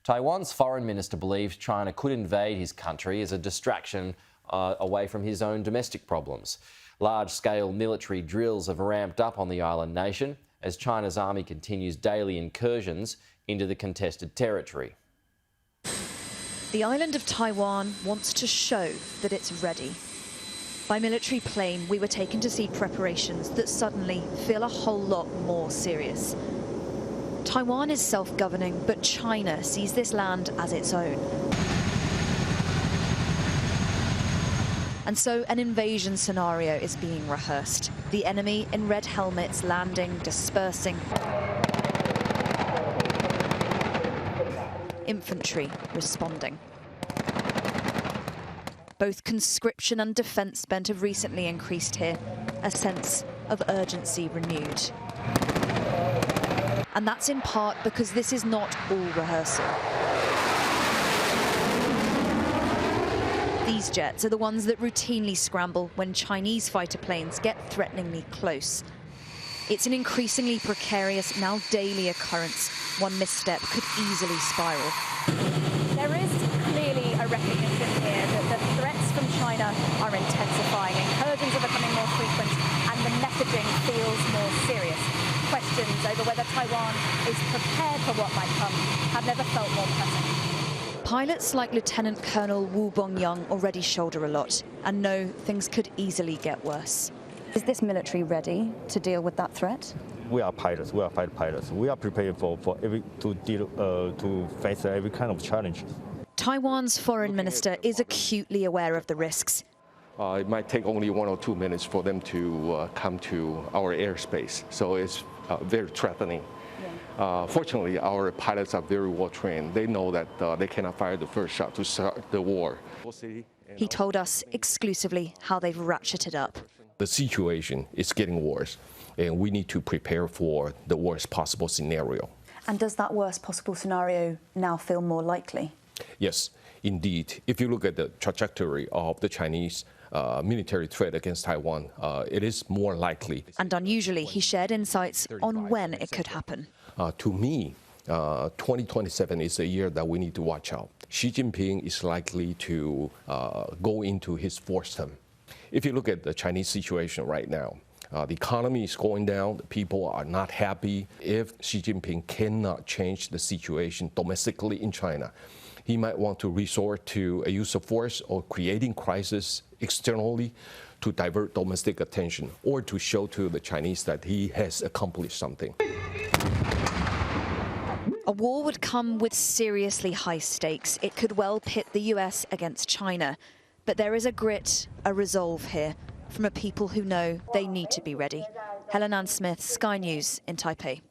Taiwan's foreign minister believes China could invade his country as a distraction away from his own domestic problems. Large-scale military drills have ramped up on the island nation as China's army continues daily incursions into the contested territory. The island of Taiwan wants to show that it's ready. By military plane, we were taken to see preparations that suddenly feel a whole lot more serious. Taiwan is self-governing, but China sees this land as its own. And so an invasion scenario is being rehearsed. The enemy in red helmets landing, dispersing. Infantry responding. Both conscription and defence spend have recently increased here, a sense of urgency renewed. And that's in part because this is not all rehearsal. These jets are the ones that routinely scramble when Chinese fighter planes get threateningly close. It's an increasingly precarious, now daily occurrence. One misstep could easily spiral. There is clearly a recognition here that the threats from China are intensifying. Incursions are becoming more frequent and the messaging feels more serious. Questions over whether Taiwan is prepared for what might come have never felt more pressing. Pilots like Lieutenant Colonel Wu Bongyang already shoulder a lot and know things could easily get worse. Is this military ready to deal with that threat? We are pilots. We are fighter pilots. We are prepared to face every kind of challenge. Taiwan's foreign minister is acutely aware of the risks. It might take only 1 or 2 minutes for them to come to our airspace, so it's very threatening. Yeah. Fortunately, our pilots are very well trained. They know that they cannot fire the first shot to start the war. He told us exclusively how they've ratcheted up. The situation is getting worse, and we need to prepare for the worst possible scenario. And does that worst possible scenario now feel more likely? Yes, indeed. If you look at the trajectory of the Chinese military threat against Taiwan, it is more likely. And unusually, he shared insights on when it could happen. To me, 2027 is a year that we need to watch out. Xi Jinping is likely to go into his fourth term. If you look at the Chinese situation right now, the economy is going down, the people are not happy. If Xi Jinping cannot change the situation domestically in China, he might want to resort to a use of force or creating crisis externally to divert domestic attention or to show to the Chinese that he has accomplished something. A war would come with seriously high stakes. It could well pit the US against China. But there is a grit, a resolve here from a people who know they need to be ready. Helen Ann Smith, Sky News in Taipei.